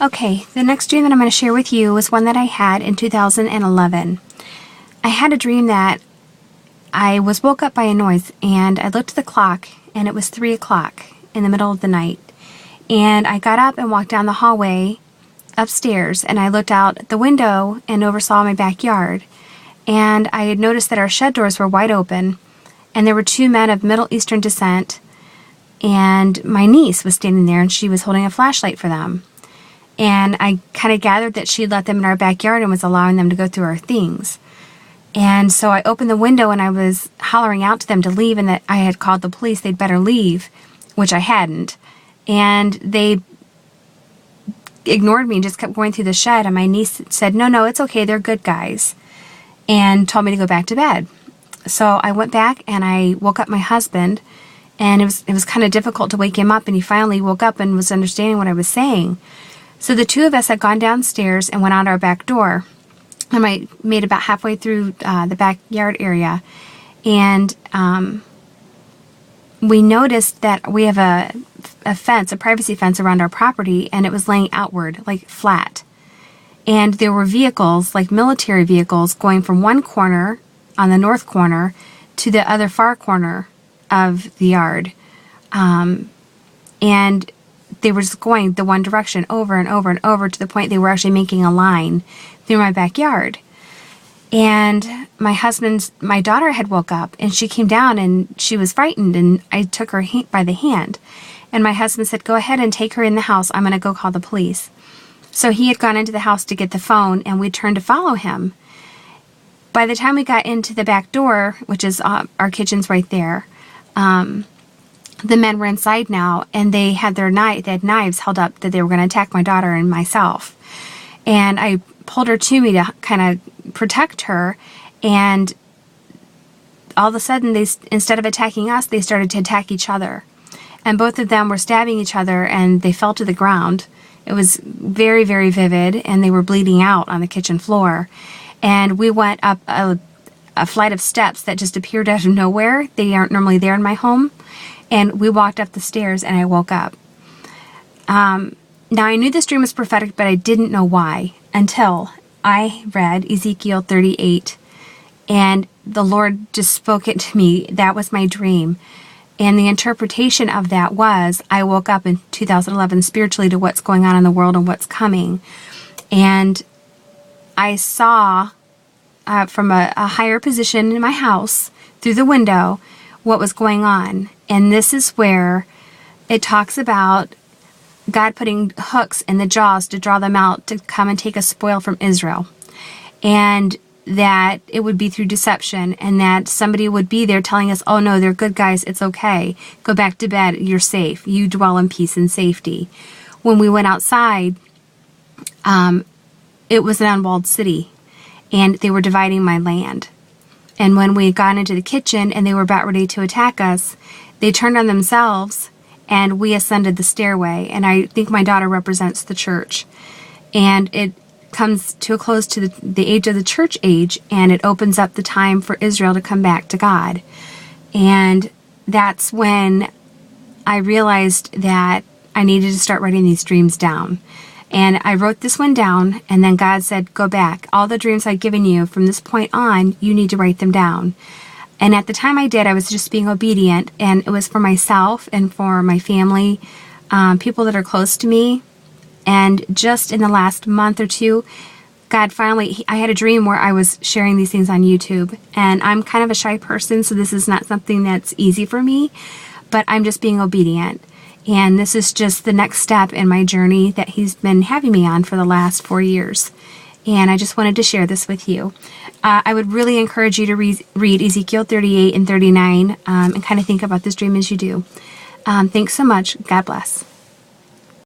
Okay, the next dream that I'm going to share with you was one that I had in 2011. I had a dream that I was woke up by a noise, and I looked at the clock, and it was 3 o'clock in the middle of the night. And I got up and walked down the hallway upstairs, and I looked out the window and oversaw my backyard. And I had noticed that our shed doors were wide open, and there were 2 men of Middle Eastern descent, and my niece was standing there, and she was holding a flashlight for them. And I kind of gathered that she'd let them in our backyard and was allowing them to go through our things. And so I opened the window and I was hollering out to them to leave, and that I had called the police, they'd better leave, which I hadn't. And they ignored me and just kept going through the shed, and my niece said, no, it's okay, they're good guys, and told me to go back to bed. So I went back and I woke up my husband, and it was kind of difficult to wake him up, and he finally woke up and was understanding what I was saying. So the 2 of us had gone downstairs and went out our back door. And I made about halfway through the backyard area, and we noticed that we have a fence, a privacy fence around our property, and it was laying outward, like flat. And there were vehicles, like military vehicles, going from one corner on the north corner to the other far corner of the yard. And they were just going the one direction over and over and over, to the point they were actually making a line through my backyard. And my daughter had woke up, and she came down and she was frightened, and I took her by the hand. And my husband said, go ahead and take her in the house. I'm going to go call the police. So he had gone into the house to get the phone, and we turned to follow him. By the time we got into the back door, which is our kitchen's right there, the men were inside now, and they had knives held up that they were going to attack my daughter and myself. And I pulled her to me to kind of protect her, and all of a sudden, instead of attacking us, they started to attack each other. And both of them were stabbing each other, and they fell to the ground. It was very, very vivid, and they were bleeding out on the kitchen floor. And we went up a flight of steps that just appeared out of nowhere. They aren't normally there in my home. And we walked up the stairs, and I woke up. Now, I knew this dream was prophetic, but I didn't know why until I read Ezekiel 38, and the Lord just spoke it to me. That was my dream. And the interpretation of that was, I woke up in 2011 spiritually to what's going on in the world and what's coming. And I saw from a higher position in my house through the window what was going on. And this is where it talks about God putting hooks in the jaws to draw them out to come and take a spoil from Israel. And that it would be through deception, and that somebody would be there telling us, oh no, they're good guys, it's okay. Go back to bed, you're safe. You dwell in peace and safety. When we went outside, it was an unwalled city, and they were dividing my land. And when we got into the kitchen and they were about ready to attack us, they turned on themselves, and we ascended the stairway. And I think my daughter represents the church. And it comes to a close to the age of the church age, and it opens up the time for Israel to come back to God. And that's when I realized that I needed to start writing these dreams down. And I wrote this one down, and then God said, go back. All the dreams I've given you from this point on, you need to write them down. And at the time I did, I was just being obedient, and it was for myself and for my family, people that are close to me. And just in the last month or two, God finally, I had a dream where I was sharing these things on YouTube. And I'm kind of a shy person, so this is not something that's easy for me, but I'm just being obedient. And this is just the next step in my journey that He's been having me on for the last 4 years. And I just wanted to share this with you. I would really encourage you to read Ezekiel 38 and 39 and kind of think about this dream as you do. Thanks so much. God bless.